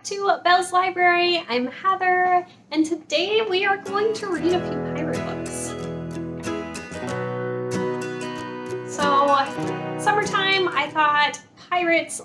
to Belle's Library. I'm Heather, and today we are going to read a few pirate books. So, summertime, I thought pirates,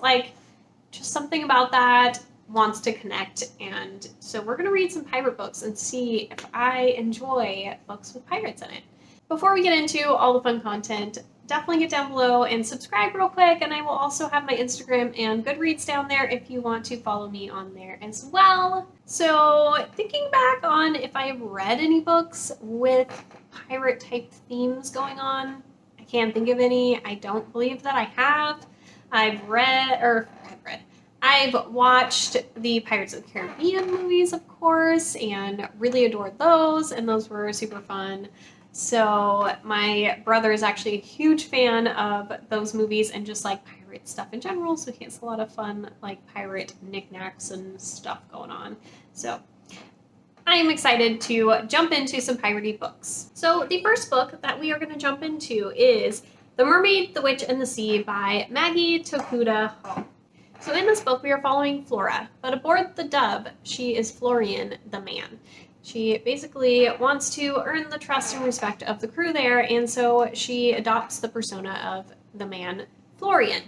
just something about that wants to connect, and so we're gonna read some pirate books and see if I enjoy books with pirates in it. Before we get into all the fun content, definitely get down below and subscribe real quick, and I will also have my Instagram and Goodreads down there if you want to follow me on there as well. So thinking back on if I have read any books with pirate type themes going on, I can't think of any. I don't believe that I have. I've watched the Pirates of the Caribbean movies, of course, and really adored those, and those were super fun. So my brother is actually a huge fan of those movies and just like pirate stuff in general, so he has a lot of fun like pirate knickknacks and stuff going on. So I am excited to jump into some piratey books. So the first book that we are going to jump into is The Mermaid, the Witch, and the Sea by Maggie Tokuda Hall. So in this book we are following Flora, but aboard the Dove she is Florian the man. She basically wants to earn the trust and respect of the crew there, and so she adopts the persona of the man, Florian.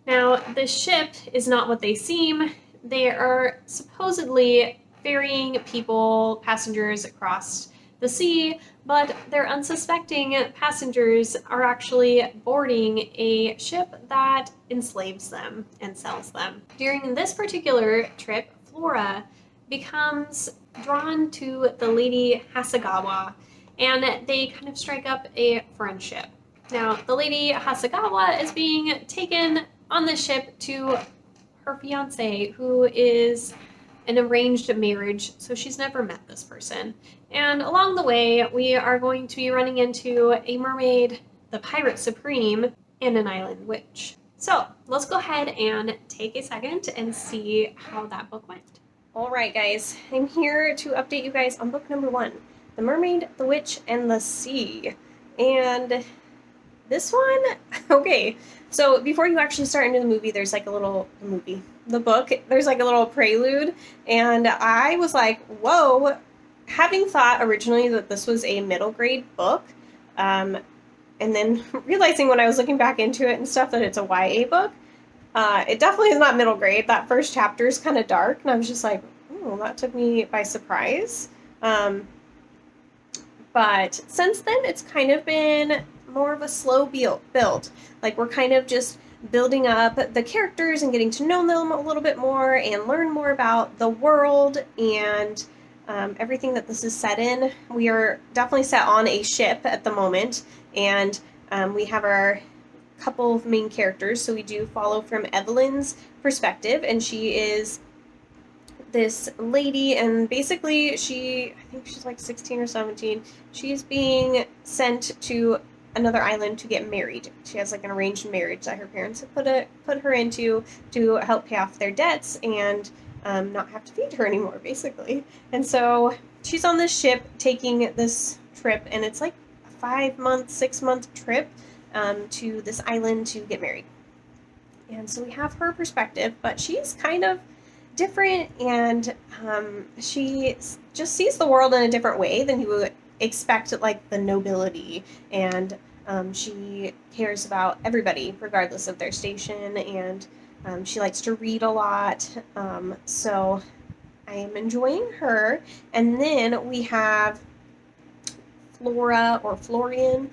Now, the ship is not what they seem. They are supposedly ferrying people, passengers across the sea, but their unsuspecting passengers are actually boarding a ship that enslaves them and sells them. During this particular trip, Flora becomes drawn to the Lady Hasegawa, and they kind of strike up a friendship. Now, the Lady Hasegawa is being taken on the ship to her fiance, who is an arranged marriage, so she's never met this person. And along the way, we are going to be running into a mermaid, the Pirate Supreme, and an island witch. So, let's go ahead and take a second and see how that book went. Alright guys, I'm here to update you guys on book number 1, The Mermaid, the Witch, and the Sea. And this one, okay, so before you actually start into the movie, there's like a little, the book, there's like a little prelude, and I was like, whoa, having thought originally that this was a middle grade book, and then realizing when I was looking back into it and stuff that it's a YA book. It definitely is not middle grade. That first chapter is kind of dark, and I was just like, oh, that took me by surprise. But since then, it's kind of been more of a slow build. Like, we're kind of just building up the characters and getting to know them a little bit more and learn more about the world and everything that this is set in. We are definitely set on a ship at the moment, and we have our couple of main characters, so we do follow from Evelyn's perspective, and she is this lady, and basically I think she's like 16 or 17. She's being sent to another island to get married. She has like an arranged marriage that her parents have put her into to help pay off their debts and not have to feed her anymore, basically. And so she's on this ship taking this trip, and it's like a 5-month, 6-month trip to this island to get married. And so we have her perspective, but she's kind of different, and she just sees the world in a different way than you would expect, like the nobility, and she cares about everybody regardless of their station, and she likes to read a lot, so I am enjoying her. And then we have Flora, or Florian.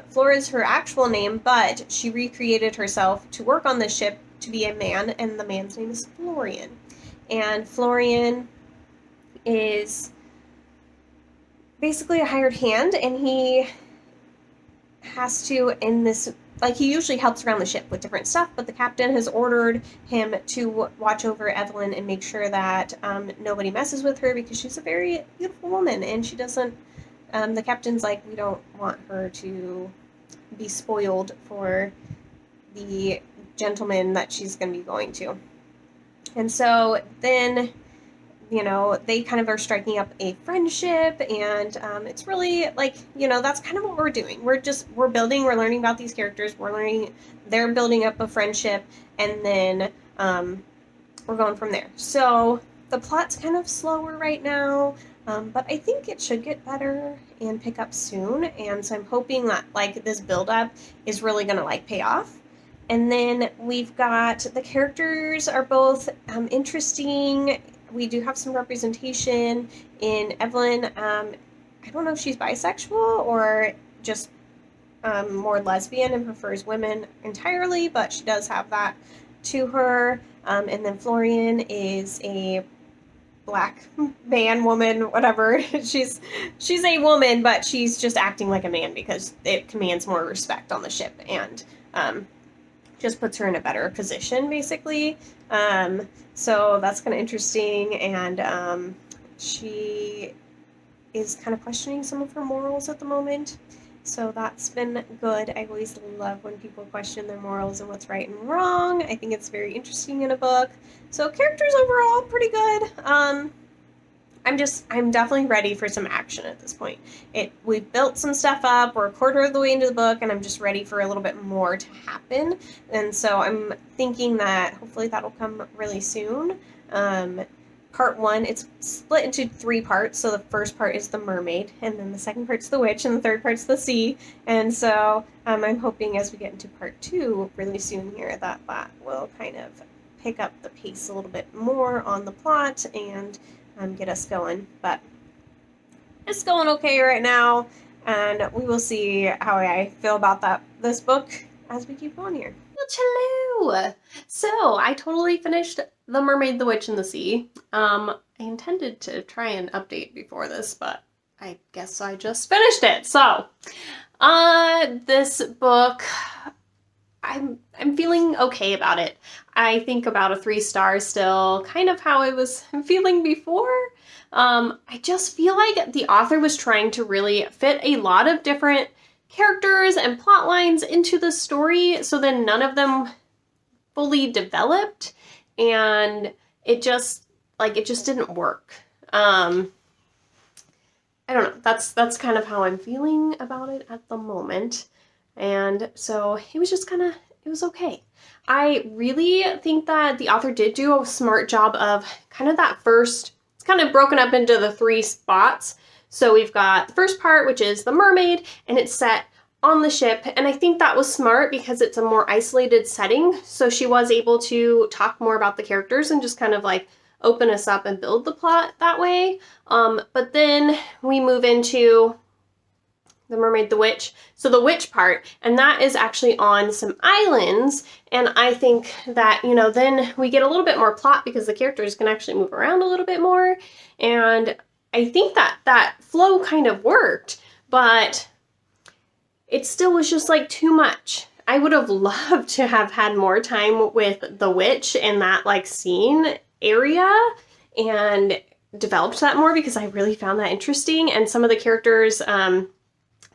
Flora is her actual name, but she recreated herself to work on this ship to be a man, and the man's name is Florian. And Florian is basically a hired hand, and he has to, in this, like, he usually helps around the ship with different stuff, but the captain has ordered him to watch over Evelyn and make sure that nobody messes with her, because she's a very beautiful woman, and she doesn't, the captain's like, we don't want her to be spoiled for the gentleman that she's going to be going to. And so then you know, they kind of are striking up a friendship, and it's really like, you know, that's kind of what we're doing. We're building, we're learning about these characters, they're building up a friendship, and then we're going from there. So the plot's kind of slower right now, but I think it should get better and pick up soon, and so I'm hoping that like this build up is really gonna like pay off. And then we've got the characters are both interesting. We do have some representation in Evelyn. I don't know if she's bisexual or just more lesbian and prefers women entirely, but she does have that to her. And then Florian is a black man, woman, whatever. she's a woman, but she's just acting like a man because it commands more respect on the ship, and just puts her in a better position, basically. So that's kind of interesting, and she is kind of questioning some of her morals at the moment. So that's been good. I always love when people question their morals and what's right and wrong. I think it's very interesting in a book. So characters overall, pretty good. I'm definitely ready for some action at this point. We've built some stuff up, we're a quarter of the way into the book, and I'm just ready for a little bit more to happen. And so I'm thinking that hopefully that'll come really soon. Part one, it's split into 3 parts. So the first part is the mermaid, and then the second part's the witch, and the third part's the sea. And so I'm hoping as we get into part 2 really soon here that will kind of pick up the pace a little bit more on the plot and get us going. But it's going okay right now, and we will see how I feel about this book as we keep on here. Hello! So I totally finished The Mermaid, the Witch, and the Sea. I intended to try and update before this, but I guess I just finished it. So this book, I'm feeling okay about it. I think about a 3 stars still, kind of how I was feeling before. I just feel like the author was trying to really fit a lot of different characters and plot lines into the story, so then none of them fully developed, and it just didn't work. I don't know. That's kind of how I'm feeling about it at the moment. And so it was okay. I really think that the author did do a smart job of kind of that first, it's kind of broken up into the 3 spots. So we've got the first part, which is the mermaid, and it's set on the ship. And I think that was smart because it's a more isolated setting. So she was able to talk more about the characters and just kind of like open us up and build the plot that way. But then we move into The Mermaid, the Witch. So the witch part, and that is actually on some islands. And I think that, you know, then we get a little bit more plot because the characters can actually move around a little bit more. And I think that flow kind of worked, but it still was just like too much. I would have loved to have had more time with the witch in that like scene area and developed that more because I really found that interesting. And some of the characters,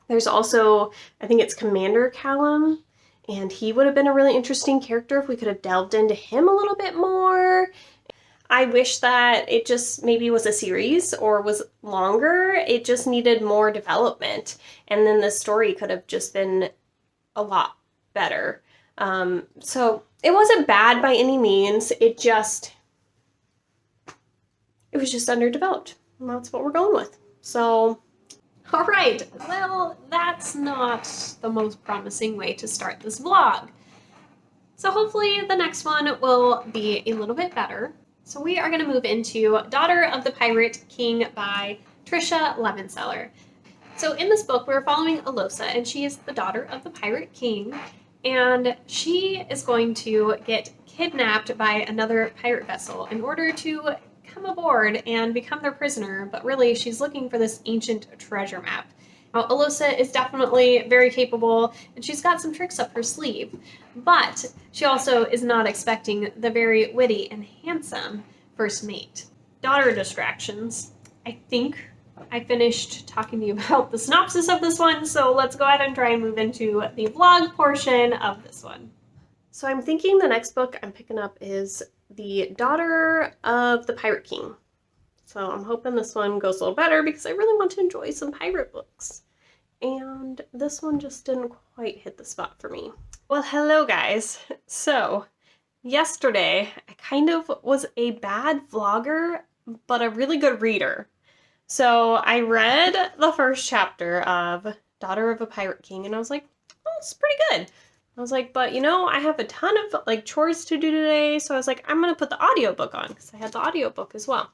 there's also, I think it's Commander Callum, and he would have been a really interesting character if we could have delved into him a little bit more. I wish that it just maybe was a series or was longer. It just needed more development, and then the story could have just been a lot better. So it wasn't bad by any means. It was just underdeveloped, and that's what we're going with. So, all right. Well, that's not the most promising way to start this vlog. So hopefully the next one will be a little bit better. So we are going to move into Daughter of the Pirate King by Tricia Levenseller. So in this book, we're following Alosa, and she is the daughter of the Pirate King, and she is going to get kidnapped by another pirate vessel in order to come aboard and become their prisoner, but really she's looking for this ancient treasure map. Now, Alosa is definitely very capable, and she's got some tricks up her sleeve, but she also is not expecting the very witty and handsome first mate. Daughter distractions. I think I finished talking to you about the synopsis of this one, so let's go ahead and try and move into the vlog portion of this one. So I'm thinking the next book I'm picking up is The Daughter of the Pirate King. So I'm hoping this one goes a little better because I really want to enjoy some pirate books. And this one just didn't quite hit the spot for me. Well, hello guys. So yesterday I kind of was a bad vlogger, but a really good reader. So I read the first chapter of Daughter of a Pirate King and I was like, oh, it's pretty good. I was like, but you know, I have a ton of like chores to do today, so I was like, I'm gonna put the audiobook on because I had the audiobook as well.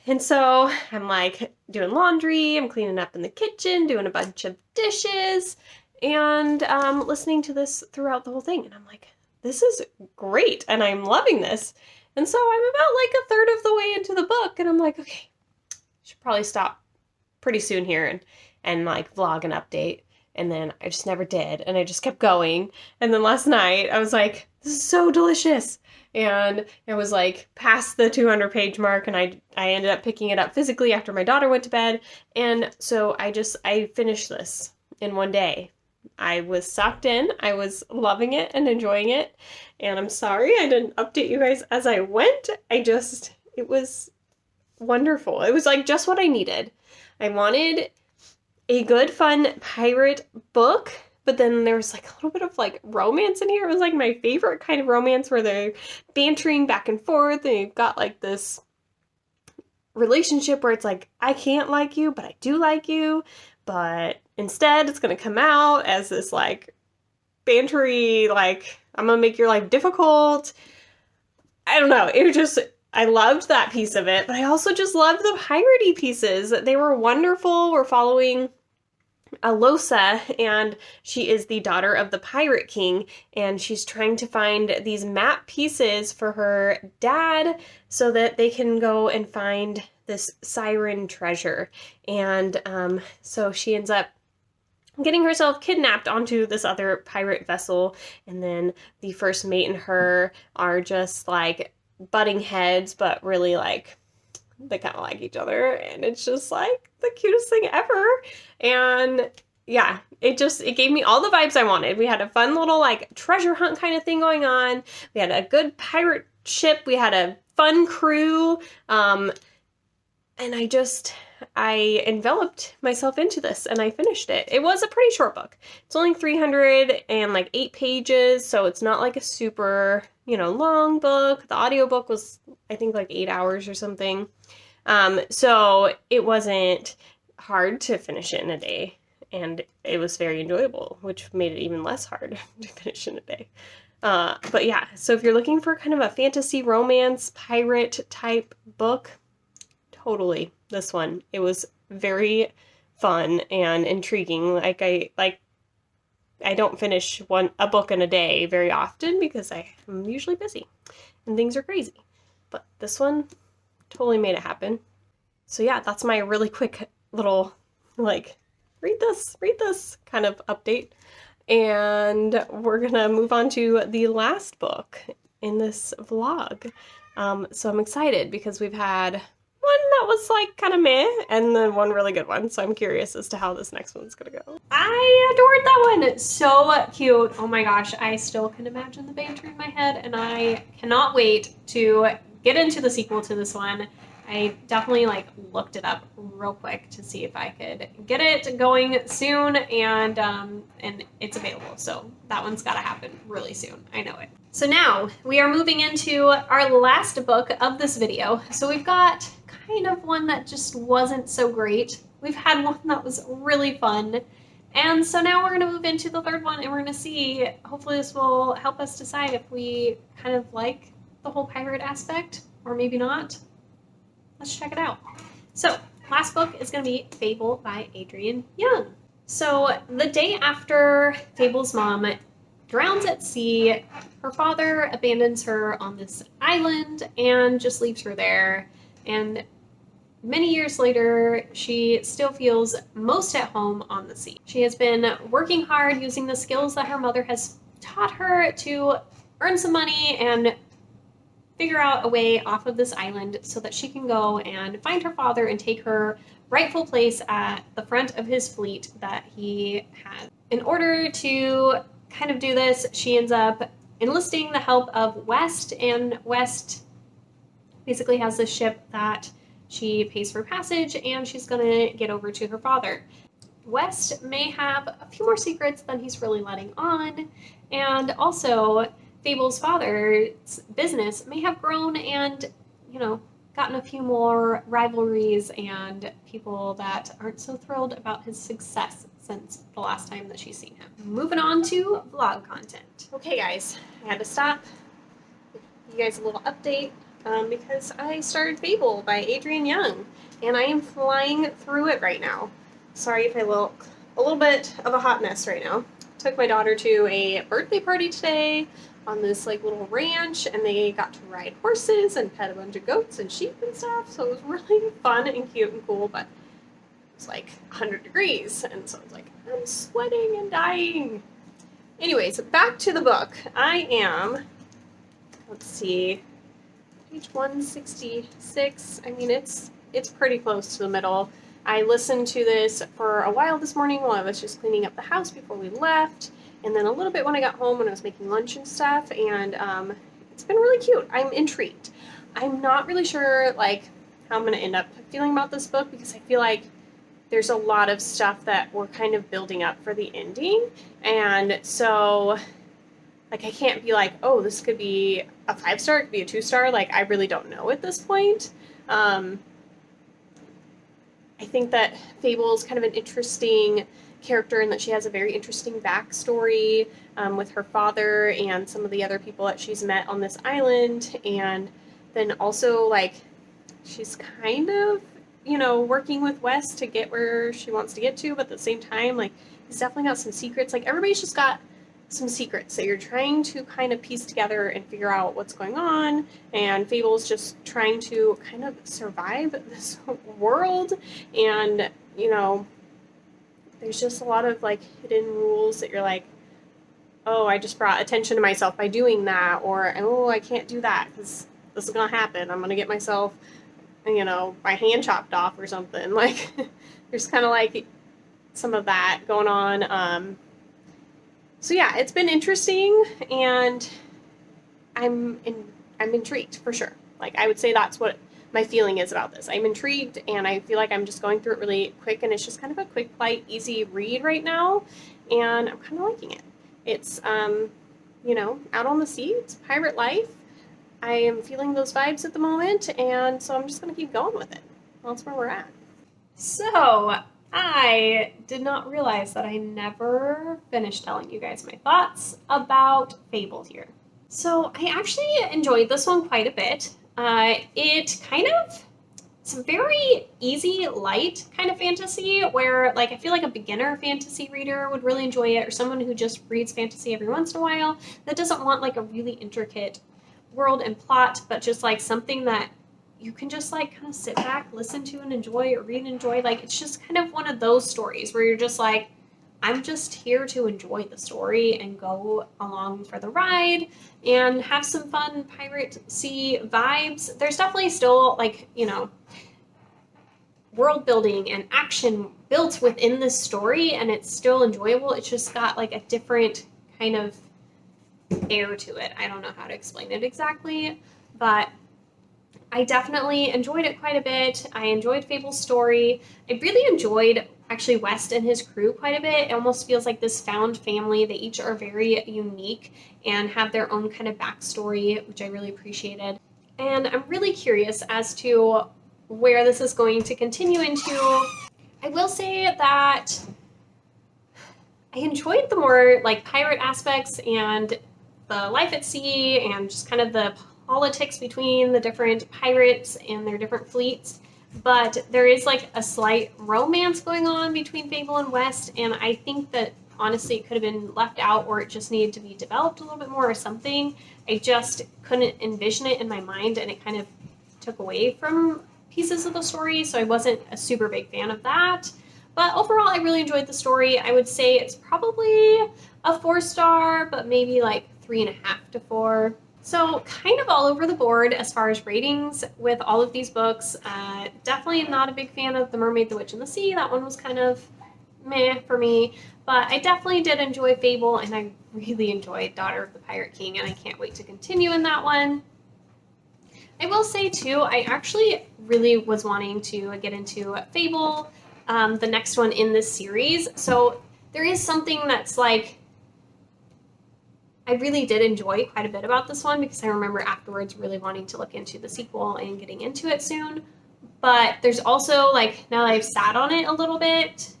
And so I'm like doing laundry, I'm cleaning up in the kitchen, doing a bunch of dishes, and listening to this throughout the whole thing. And I'm like, this is great, and I'm loving this. And so I'm about like a third of the way into the book, and I'm like, okay, I should probably stop pretty soon here and like vlog an update. And then I just never did, and I just kept going. And then last night I was like, this is so delicious. And it was like past the 200-page mark, and I ended up picking it up physically after my daughter went to bed. And so I finished this in one day. I was sucked in. I was loving it and enjoying it. And I'm sorry I didn't update you guys as I went. It was wonderful. It was like just what I needed. I wanted a good, fun pirate book, but then there was like a little bit of like romance in here. It was like my favorite kind of romance where they're bantering back and forth, and you've got like this relationship where it's like, I can't like you, but I do like you, but instead it's gonna come out as this like bantery, like, I'm gonna make your life difficult. I don't know, I loved that piece of it, but I also just loved the piratey pieces. They were wonderful. We're following Alosa, and she is the daughter of the Pirate King, and she's trying to find these map pieces for her dad so that they can go and find this siren treasure. And so she ends up getting herself kidnapped onto this other pirate vessel, and then the first mate and her are just like butting heads, but really like they kind of like each other, and it's just like the cutest thing ever. And yeah, it gave me all the vibes I wanted. We had a fun little like treasure hunt kind of thing going on. We had a good pirate ship. We had a fun crew. And I enveloped myself into this, and I finished it. It was a pretty short book. It's only 308 pages, so it's not like a super, long book. The audiobook was, I think, like 8 hours or something. So it wasn't hard to finish it in a day, and it was very enjoyable, which made it even less hard to finish in a day. But yeah, so if you're looking for kind of a fantasy romance pirate type book, totally this one. It was very fun and intriguing. I don't finish a book in a day very often because I'm usually busy and things are crazy. But this one totally made it happen. So yeah, that's my really quick little like read this kind of update. And we're gonna move on to the last book in this vlog. So I'm excited because we've had one that was like kind of meh, and then one really good one. So I'm curious as to how this next one's gonna go. I adored that one. It's so cute. Oh my gosh, I still can imagine the banter in my head, and I cannot wait to get into the sequel to this one. I definitely like looked it up real quick to see if I could get it going soon, and it's available. So that one's got to happen really soon. I know it. So now we are moving into our last book of this video. So we've got kind of one that just wasn't so great. We've had one that was really fun. And so now we're going to move into the third one, and we're going to see, hopefully this will help us decide if we kind of like the whole pirate aspect or maybe not. Let's check it out. So, last book is going to be Fable by Adrienne Young. So, the day after Fable's mom drowns at sea, her father abandons her on this island and just leaves her there. And many years later, she still feels most at home on the sea. She has been working hard using the skills that her mother has taught her to earn some money and figure out a way off of this island so that she can go and find her father and take her rightful place at the front of his fleet that he has. In order to kind of do this, she ends up enlisting the help of West, and West basically has this ship that she pays for passage, and she's gonna get over to her father. West may have a few more secrets than he's really letting on, and also Fable's father's business may have grown and, gotten a few more rivalries and people that aren't so thrilled about his success since the last time that she's seen him. Moving on to vlog content. Okay guys, I had to stop, give you guys a little update because I started Fable by Adrienne Young, and I am flying through it right now. Sorry if I look a little bit of a hot mess right now. Took my daughter to a birthday party today on this little ranch, and they got to ride horses and pet a bunch of goats and sheep and stuff, so it was really fun and cute and cool, but it was 100 degrees, and so I was I'm sweating and dying. Anyways, back to the book. I am, let's see, page 166. I mean, it's pretty close to the middle. I listened to this for a while this morning while I was just cleaning up the house before we left, and then a little bit when I got home when I was making lunch and stuff, and it's been really cute. I'm intrigued. I'm not really sure how I'm going to end up feeling about this book, because I feel like there's a lot of stuff that we're kind of building up for the ending, and so I can't be oh, this could be a 5-star, it could be a 2-star. I really don't know at this point. I think that Fable is kind of an interesting character in that she has a very interesting backstory with her father and some of the other people that she's met on this island, and then also she's kind of working with Wes to get where she wants to get to, but at the same time he's definitely got some secrets. Everybody's just got some secrets that you're trying to kind of piece together and figure out what's going on, and Fable's just trying to kind of survive this world, and there's just a lot of hidden rules that you're oh, I just brought attention to myself by doing that, or oh, I can't do that because this is gonna happen, I'm gonna get myself my hand chopped off or something. There's kind of some of that going on. So yeah, it's been interesting, and I'm intrigued for sure. I would say that's what my feeling is about this. I'm intrigued, and I feel like I'm just going through it really quick, and it's just kind of a quick, light, easy read right now, and I'm kind of liking it. It's out on the sea. It's pirate life. I am feeling those vibes at the moment, and so I'm just going to keep going with it. That's where we're at. So I did not realize that I never finished telling you guys my thoughts about Fable here. So I actually enjoyed this one quite a bit. It's a very easy, light kind of fantasy where I feel like a beginner fantasy reader would really enjoy it, or someone who just reads fantasy every once in a while that doesn't want a really intricate world and plot, but just something that you can just kind of sit back, listen to, and enjoy, or read and enjoy. It's just kind of one of those stories where you're just I'm just here to enjoy the story and go along for the ride and have some fun pirate sea vibes. There's definitely still world building and action built within this story, and it's still enjoyable. It's just got a different kind of air to it. I don't know how to explain it exactly, but I definitely enjoyed it quite a bit. I enjoyed Fable's story. I really enjoyed actually West and his crew quite a bit. It almost feels like this found family. They each are very unique and have their own kind of backstory, which I really appreciated. And I'm really curious as to where this is going to continue into. I will say that I enjoyed the more pirate aspects and the life at sea and just kind of the politics between the different pirates and their different fleets, but there is a slight romance going on between Fable and West, and I think that honestly it could have been left out, or it just needed to be developed a little bit more or something. I just couldn't envision it in my mind, and it kind of took away from pieces of the story, so I wasn't a super big fan of that. But overall, I really enjoyed the story. I would say it's probably a 4-star, but maybe 3.5 to 4. So kind of all over the board as far as ratings with all of these books. Definitely not a big fan of The Mermaid, the Witch, and the Sea. That one was kind of meh for me. But I definitely did enjoy Fable, and I really enjoyed Daughter of the Pirate King, and I can't wait to continue in that one. I will say too, I actually really was wanting to get into Fable, the next one in this series. So there is something that's like, I really did enjoy quite a bit about this one because I remember afterwards really wanting to look into the sequel and getting into it soon. But there's also, like, now that I've sat on it a little bit,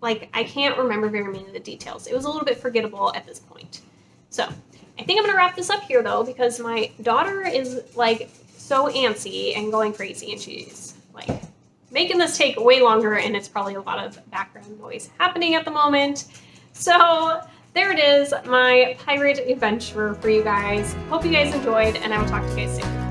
like, I can't remember very many of the details. It was a little bit forgettable at this point. So I think I'm going to wrap this up here, though, because my daughter is, like, so antsy and going crazy, and she's, like, making this take way longer, and it's probably a lot of background noise happening at the moment. So there it is, my pirate adventure for you guys. Hope you guys enjoyed, and I will talk to you guys soon.